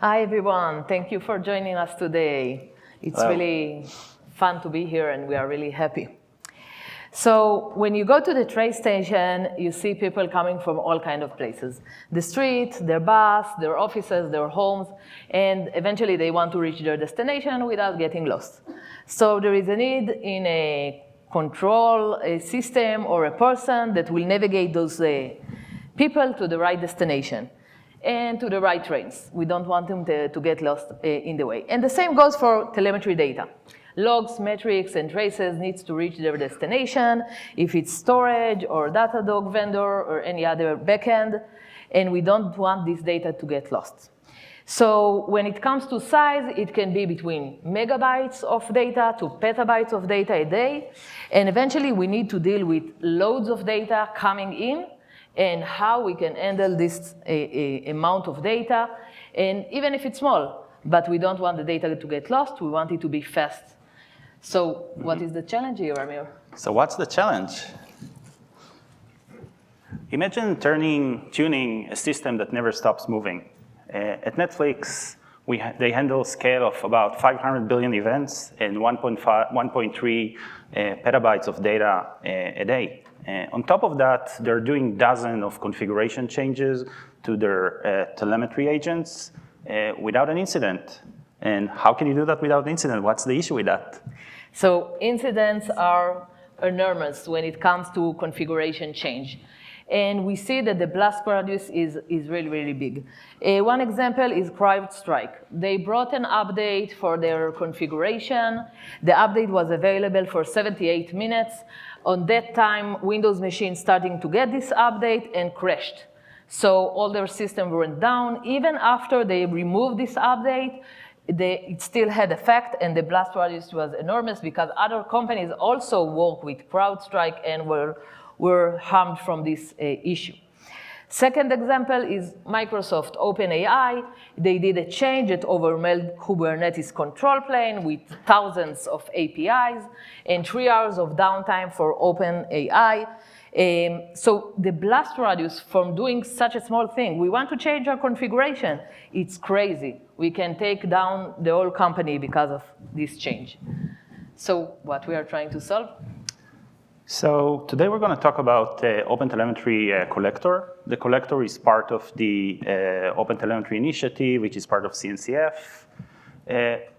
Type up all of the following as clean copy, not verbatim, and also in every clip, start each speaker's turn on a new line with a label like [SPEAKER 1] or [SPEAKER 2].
[SPEAKER 1] Hi, everyone. Thank you for joining us today. It's really fun to be here, and we are really happy. So when you go to the train station, you see people coming from all kinds of places. The street, their bus, their offices, their homes, and eventually they want to reach their destination without getting lost. So there is a need in a control a system or a person that will navigate those people to the right destination and to the right trains. We don't want them to get lost in the way. And the same goes for telemetry data. Logs, metrics, and traces needs to reach their destination, if it's storage or Datadog vendor or any other backend, and we don't want this data to get lost. So when it comes to size, it can be between megabytes of data to petabytes of data a day, and eventually we need to deal with loads of data coming in and how we can handle this amount of data, and even if it's small, but we don't want the data to get lost, we want it to be fast. So what is the challenge here, Amir?
[SPEAKER 2] So what's the challenge? Imagine tuning a system that never stops moving. At Netflix, they handle scale of about 500 billion events and 1.3 petabytes of data a day. On top of that, they're doing dozens of configuration changes to their telemetry agents without an incident. And how can you do that without incident? What's the issue with that?
[SPEAKER 1] So incidents are enormous when it comes to configuration change. And we see that the blast radius is really, really big. One example is CrowdStrike. They brought an update for their configuration. The update was available for 78 minutes. On that time, Windows machines starting to get this update and crashed. So all their systems went down. Even after they removed this update, it still had effect, and the blast radius was enormous because other companies also work with CrowdStrike and were harmed from this issue. Second example is Microsoft OpenAI. They did a change that overwhelmed Kubernetes control plane with thousands of APIs and 3 hours of downtime for OpenAI. So the blast radius from doing such a small thing, we want to change our configuration. It's crazy. We can take down the whole company because of this change. So what we are trying to solve?
[SPEAKER 2] So today we're going to talk about OpenTelemetry Collector. The collector is part of the OpenTelemetry initiative, which is part of CNCF.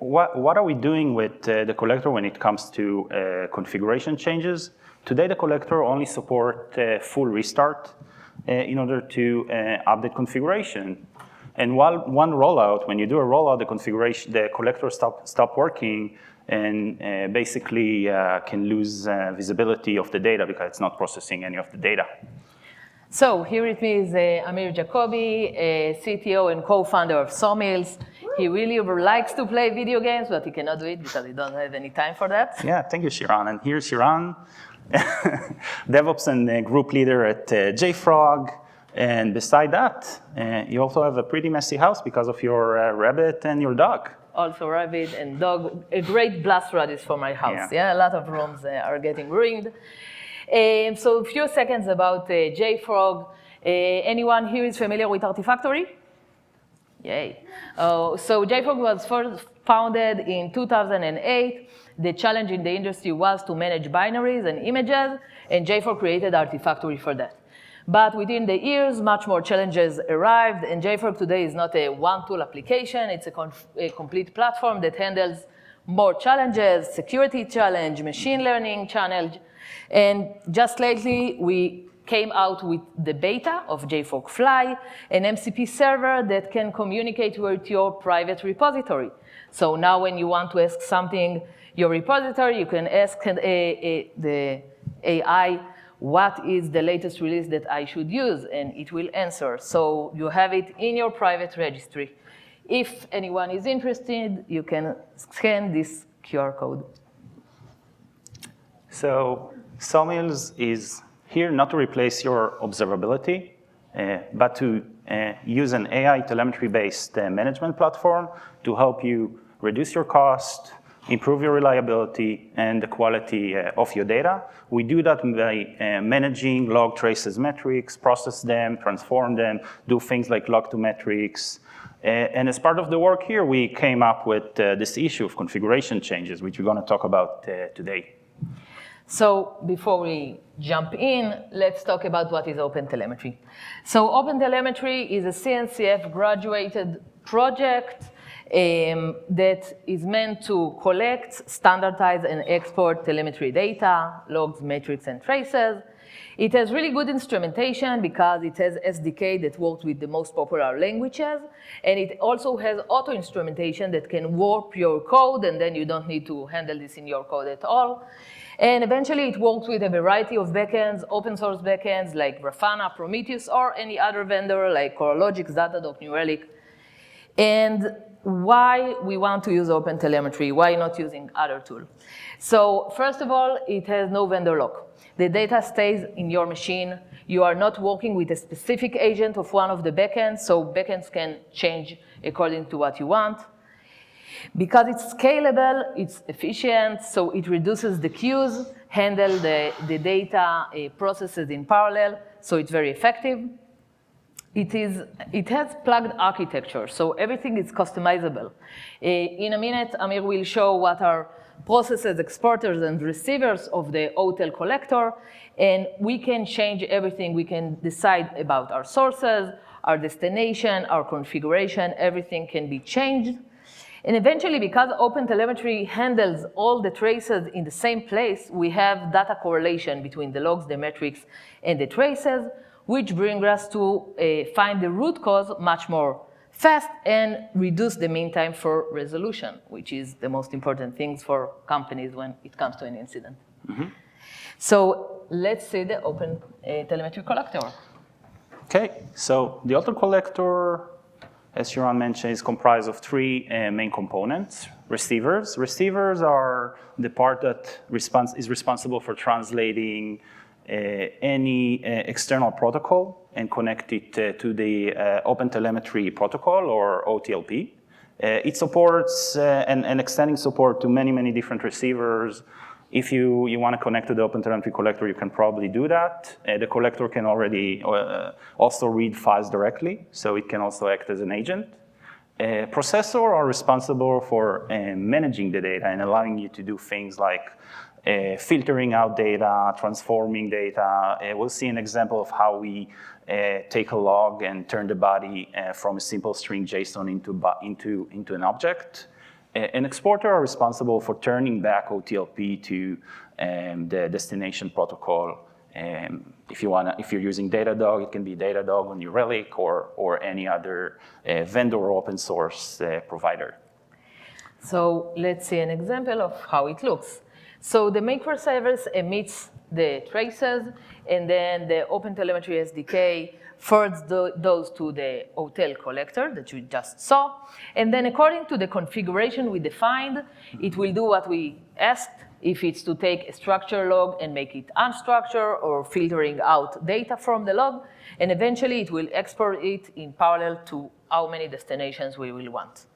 [SPEAKER 2] What are we doing with the collector when it comes to configuration changes? Today, the collector only supports full restart in order to update configuration. And while one rollout, when you do a rollout, the collector stop working and basically can lose visibility of the data because it's not processing any of the data.
[SPEAKER 1] So here with me is Amir Jakoby, CTO and co-founder of Sawmills. He really likes to play video games, but he cannot do it because he doesn't have any time for that.
[SPEAKER 2] Yeah, thank you, Shiran. And here's Shiran, DevOps and group leader at JFrog. And beside that, you also have a pretty messy house because of your rabbit and your dog.
[SPEAKER 1] Also rabbit and dog, a great blast radius for my house. Yeah, a lot of rooms are getting ruined. So a few seconds about JFrog. Anyone here is familiar with Artifactory? Yay. So JFrog was first founded in 2008. The challenge in the industry was to manage binaries and images, and JFrog created Artifactory for that. But within the years, much more challenges arrived, and JFrog today is not a one-tool application. It's a complete platform that handles more challenges, security challenge, machine learning challenge. And just lately, we came out with the beta of JFrog Fly, an MCP server that can communicate with your private repository. So now when you want to ask something, your repository, you can ask the AI, what is the latest release that I should use? And it will answer. So you have it in your private registry. If anyone is interested, you can scan this QR code.
[SPEAKER 2] So Sawmills is here not to replace your observability, but to use an AI telemetry-based management platform to help you reduce your cost, improve your reliability, and the quality of your data. We do that by managing log traces metrics, process them, transform them, do things like log2 metrics, And as part of the work here, we came up with this issue of configuration changes, which we're going to talk about today.
[SPEAKER 1] So before we jump in, let's talk about what is OpenTelemetry. So OpenTelemetry is a CNCF graduated project that is meant to collect, standardize, and export telemetry data, logs, metrics, and traces. It has really good instrumentation because it has SDK that works with the most popular languages, and it also has auto instrumentation that can warp your code, and then you don't need to handle this in your code at all. And eventually it works with a variety of backends, open source backends like Grafana, Prometheus, or any other vendor like CoreLogix, Datadog, New Relic. And why we want to use OpenTelemetry, why not using other tool? So first of all, it has no vendor lock. The data stays in your machine. You are not working with a specific agent of one of the backends, so backends can change according to what you want. Because it's scalable, it's efficient, so it reduces the queues, handle the data processes in parallel, so it's very effective. It has plugged architecture, so everything is customizable. In a minute, Amir will show what are processes, exporters, and receivers of the OTel collector, and we can change everything. We can decide about our sources, our destination, our configuration, everything can be changed. And eventually, because OpenTelemetry handles all the traces in the same place, we have data correlation between the logs, the metrics, and the traces, which brings us to find the root cause much more fast and reduce the mean time for resolution, which is the most important things for companies when it comes to an incident. Mm-hmm. So let's see the OpenTelemetry Collector.
[SPEAKER 2] Okay, so the OTel collector, as Shiran mentioned, is comprised of three main components. Receivers. Receivers are the part that is responsible for translating any external protocol and connect it to the OpenTelemetry protocol, or OTLP. It supports and extending support to many, many different receivers. If you want to connect to the OpenTelemetry collector, you can probably do that. The collector can already also read files directly, so it can also act as an agent. Processor are responsible for managing the data and allowing you to do things like filtering out data, transforming data. We'll see an example of how we take a log and turn the body from a simple string JSON into an object. An exporter are responsible for turning back OTLP to the destination protocol. If you're using Datadog, it can be Datadog on New Relic or any other vendor or open source provider. So let's see an example of how it looks. So the microservice emits the traces, and then the OpenTelemetry SDK forwards those to the OTel collector that you just saw. And then according to the configuration we defined, it will do what we asked, if it's to take a structured log and make it unstructured, or filtering out data from the log. And eventually it will export it in parallel to how many destinations we will want.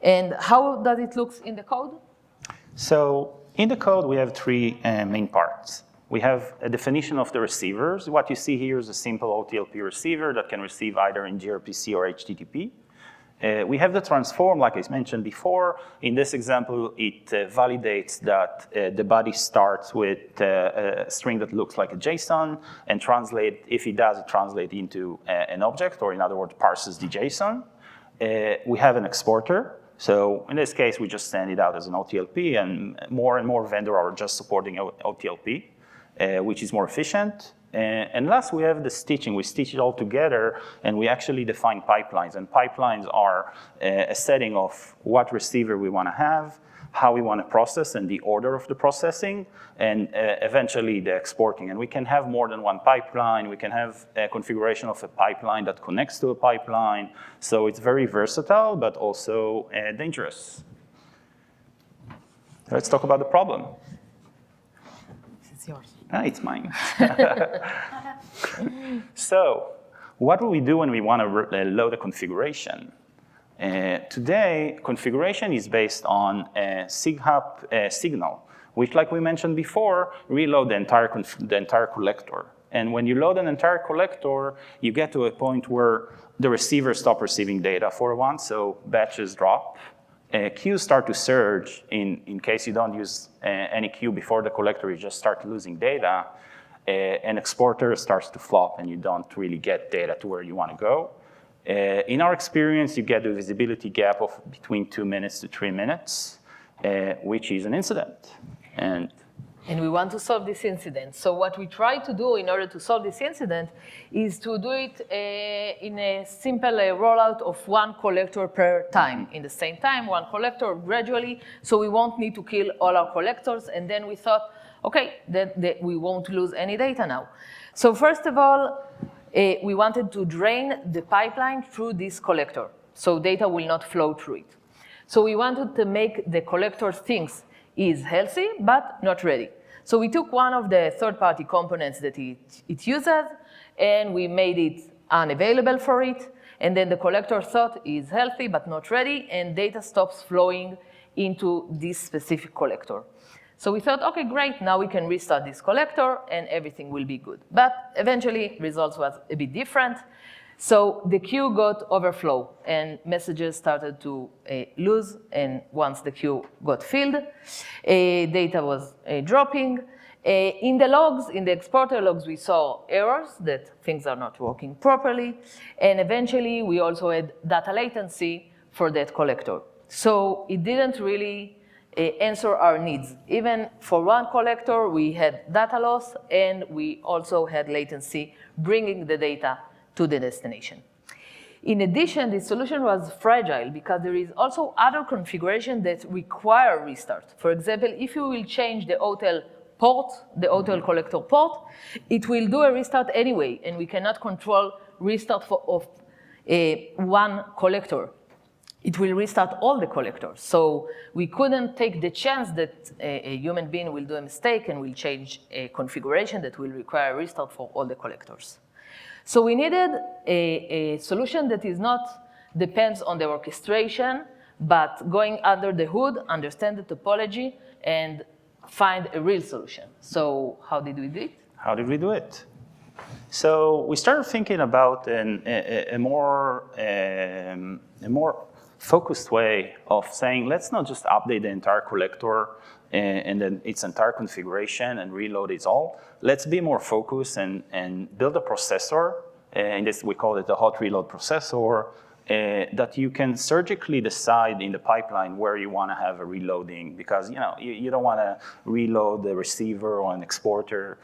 [SPEAKER 2] And how does it look in the code? So in the code, we have three main parts. We have a definition of the receivers. What you see here is a simple OTLP receiver that can receive either in gRPC or HTTP. We have the transform, like I mentioned before. In this example, it validates that the body starts with a string that looks like a JSON, and if it does, it translates into an object, or in other words, parses the JSON. We have an exporter. So in this case, we just send it out as an OTLP, and more vendors are just supporting OTLP, which is more efficient. And last, we have the stitching. We stitch it all together, and we actually define pipelines. And pipelines are a setting of what receiver we want to have, how we want to process, and the order of the processing, and eventually the exporting. And we can have more than one pipeline. We can have a configuration of a pipeline that connects to a pipeline. So it's very versatile, but also dangerous. Let's talk about the problem.
[SPEAKER 1] This is yours.
[SPEAKER 2] It's mine. So what do we do when we want to load a configuration? Today, configuration is based on a SIGHAP signal, which, like we mentioned before, reload the entire collector. And when you load an entire collector, you get to a point where the receiver stops receiving data for a while, so batches drop. Queues start to surge in case you don't use any queue before the collector, you just start losing data. An exporter starts to flop and you don't really get data to where you want to go. In our experience, you get a visibility gap of between 2 minutes to 3 minutes, which is an incident.
[SPEAKER 1] And we want to solve this incident. So what we try to do in order to solve this incident is to do it in a simple rollout of one collector per time. In the same time, one collector gradually, so we won't need to kill all our collectors. And then we thought, okay, that we won't lose any data now. So first of all, we wanted to drain the pipeline through this collector, so data will not flow through it. So we wanted to make the collector things is healthy, but not ready. So we took one of the third-party components that it uses, and we made it unavailable for it. And then the collector thought is healthy, but not ready, and data stops flowing into this specific collector. So we thought, okay, great, now we can restart this collector, and everything will be good. But eventually, results was a bit different. So the queue got overflow, and messages started to lose. And once the queue got filled, data was dropping. In the logs, in the exporter logs, we saw errors that things are not working properly. And eventually, we also had data latency for that collector. So it didn't really answer our needs. Even for one collector, we had data loss, and we also had latency bringing the data to the destination. In addition, the solution was fragile because there is also other configuration that require restart. For example, if you will change the hotel port, the hotel collector port, it will do a restart anyway, and we cannot control restart of one collector. It will restart all the collectors. So we couldn't take the chance that a human being will do a mistake and will change a configuration that will require a restart for all the collectors. So we needed a solution that is not depends on the orchestration, but going under the hood, understand the topology, and find a real solution. So how did we do it?
[SPEAKER 2] How did we do it? So we started thinking about a more focused way of saying, let's not just update the entire collector and then its entire configuration and reload it all. Let's be more focused and build a processor, and this we call it a hot reload processor, that you can surgically decide in the pipeline where you want to have a reloading, because you don't want to reload the receiver or an exporter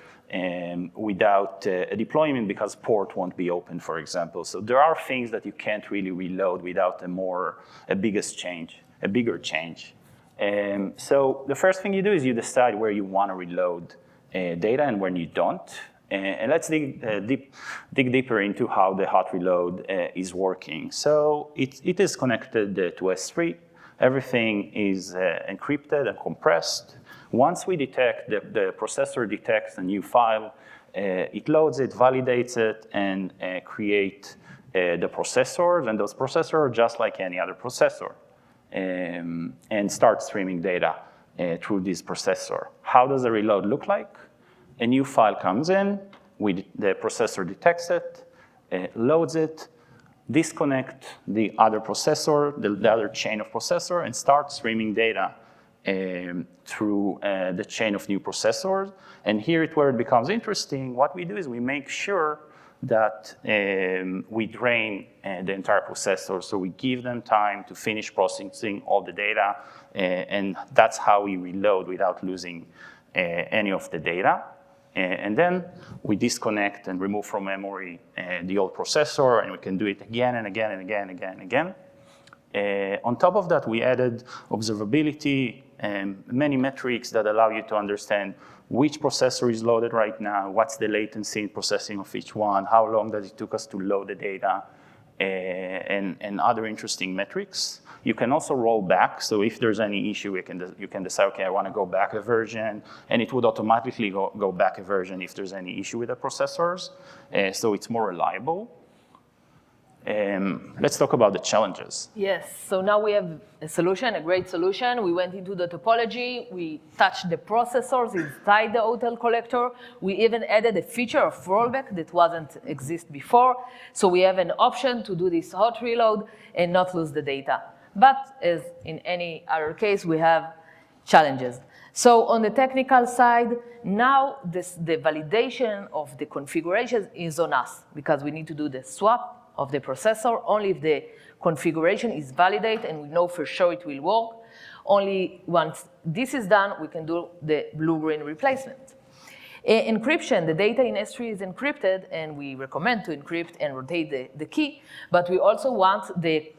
[SPEAKER 2] without a deployment because port won't be open, for example. So there are things that you can't really reload without a bigger change. So the first thing you do is you decide where you want to reload data and when you don't. And let's dig deeper into how the hot reload is working. So it is connected to S3. Everything is encrypted and compressed. Once we detect, the processor detects a new file, it loads it, validates it, and create the processors. And those processors are just like any other processor. And start streaming data through this processor. How does a reload look like? A new file comes in, the processor detects it, loads it, disconnect the other processor, the other chain of processor, and start streaming data through the chain of new processors. And here is where it becomes interesting. What we do is we make sure that we drain the entire processor, so we give them time to finish processing all the data, and that's how we reload without losing any of the data. And then we disconnect and remove from memory the old processor, and we can do it again and again and again and again and again. On top of that, we added observability and many metrics that allow you to understand which processor is loaded right now, what's the latency in processing of each one, how long does it took us to load the data, and other interesting metrics. You can also roll back, so if there's any issue, you can decide, okay, I want to go back a version, and it would automatically go back a version if there's any issue with the processors, so it's more reliable. Let's talk about the challenges.
[SPEAKER 1] Yes, so now we have a solution, a great solution. We went into the topology, we touched the processors inside the hotel collector. We even added a feature of rollback that wasn't exist before. So we have an option to do this hot reload and not lose the data. But as in any other case, we have challenges. So on the technical side, now the validation of the configuration is on us because we need to do the swap of the processor only if the configuration is validated and we know for sure it will work. Only once this is done, we can do the blue-green replacement. Encryption, the data in S3 is encrypted, and we recommend to encrypt and rotate the key, but we also want the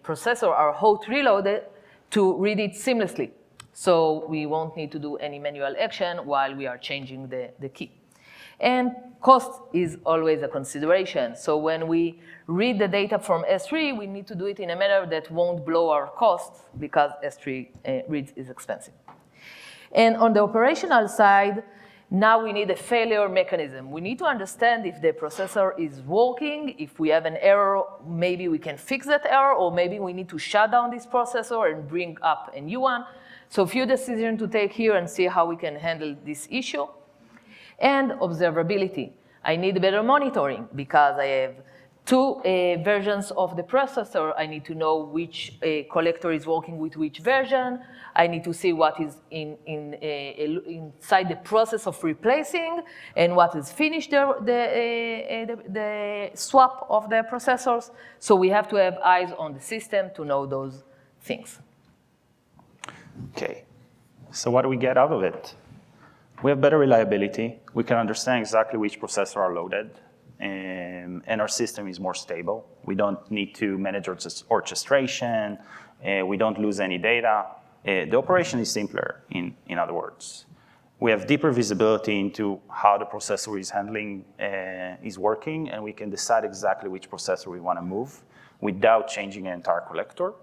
[SPEAKER 1] processor, our hot reloaded, to read it seamlessly. So we won't need to do any manual action while we are changing the key. And cost is always a consideration. So when we read the data from S3, we need to do it in a manner that won't blow our costs because S3 reads is expensive. And on the operational side, now we need a failure mechanism. We need to understand if the processor is working. If we have an error, maybe we can fix that error, or maybe we need to shut down this processor and bring up a new one. So a few decisions to take here and see how we can handle this issue. And observability. I need better monitoring because I have two versions of the processor. I need to know which collector is working with which version. I need to see what is inside the process of replacing and what is finished the swap of the processors. So we have to have eyes on the system to know those things.
[SPEAKER 2] Okay, so what do we get out of it? We have better reliability. We can understand exactly which processor are loaded, and our system is more stable. We don't need to manage orchestration. We don't lose any data. The operation is simpler, in other words. We have deeper visibility into how the processor is handling, is working, and we can decide exactly which processor we want to move without changing an entire collector.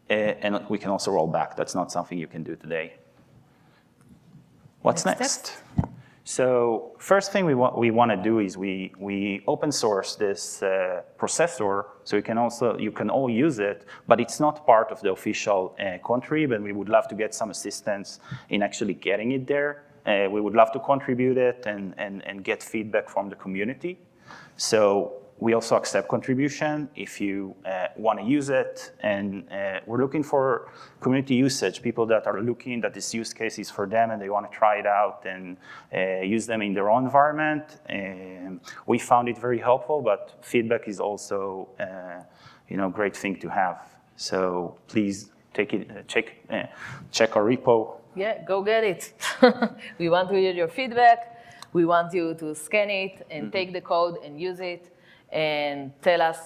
[SPEAKER 2] And we can also roll back. That's not something you can do today. What's next? So first thing we want to do is we open source this processor, so you can all use it, but it's not part of the official contrib, and we would love to get some assistance in actually getting it there. We would love to contribute it and get feedback from the community. So we also accept contribution if you want to use it, and we're looking for community usage, people that are looking that this use case is for them and they want to try it out and use them in their own environment. We found it very helpful, but feedback is also a great thing to have. So please take it, check our repo.
[SPEAKER 1] Yeah, go get it. We want to hear your feedback. We want you to scan it and take the code and use it. And tell us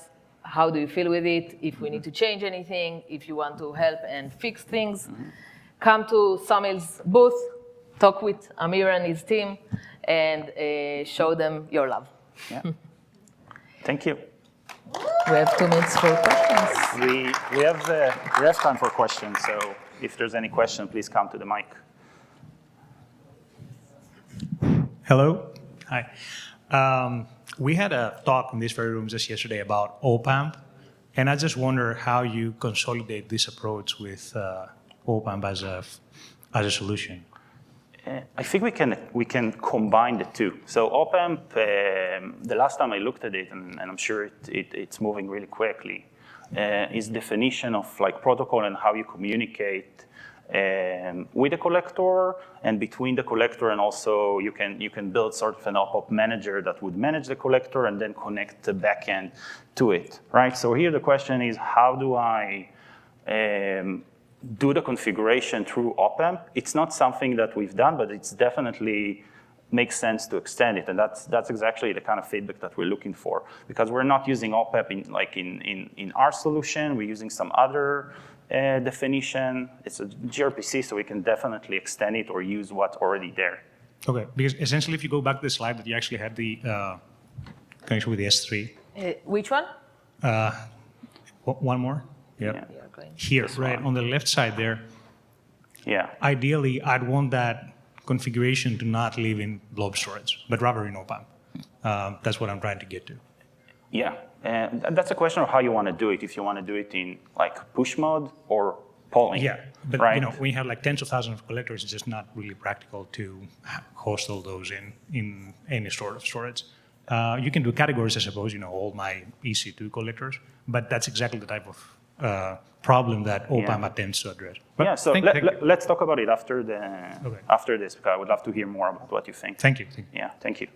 [SPEAKER 1] how do you feel with it, if we need to change anything, if you want to help and fix things. Come to Sawmills booth, talk with Amir and his team, and show them your love.
[SPEAKER 2] Yeah. Thank you.
[SPEAKER 1] We have 2 minutes for questions.
[SPEAKER 2] We have time for questions, so if there's any question, please come to the mic.
[SPEAKER 3] Hello. Hi. We had a talk in this very room just yesterday about OPAMP, and I just wonder how you consolidate this approach with OPAMP as a solution.
[SPEAKER 2] I think we can combine the two. So OPAMP, the last time I looked at it, and I'm sure it's moving really quickly, is definition of like protocol and how you communicate with the collector and between the collector, and also you can build sort of an OPAMP manager that would manage the collector and then connect the backend to it, right? So here the question is, how do I do the configuration through OPAMP? It's not something that we've done, but it's definitely makes sense to extend it, and that's exactly the kind of feedback that we're looking for, because we're not using OPAMP in our solution. We're using some other definition. It's a gRPC, so we can definitely extend it or use what's already there.
[SPEAKER 3] Okay, because essentially if you go back to the slide that you actually had the connection with the S3.
[SPEAKER 1] Which one?
[SPEAKER 3] One more? Yep.
[SPEAKER 1] Yeah,
[SPEAKER 3] here, right, on the left side there.
[SPEAKER 2] Yeah.
[SPEAKER 3] Ideally, I'd want that configuration to not live in blob storage, but rather in OPAMP. That's what I'm trying to get to.
[SPEAKER 2] Yeah, and that's a question of how you want to do it. If you want to do it in like push mode or polling.
[SPEAKER 3] Yeah, but
[SPEAKER 2] right?
[SPEAKER 3] when you have like tens of thousands of collectors, it's just not really practical to host all those in any sort of storage. You can do categories, I suppose, all my EC2 collectors, but that's exactly the type of problem that OPAM attempts to address. But
[SPEAKER 2] yeah, so let's talk about it after
[SPEAKER 3] Okay.
[SPEAKER 2] after this, because I would love to hear more about what you think.
[SPEAKER 3] Thank you.
[SPEAKER 2] Yeah, thank you.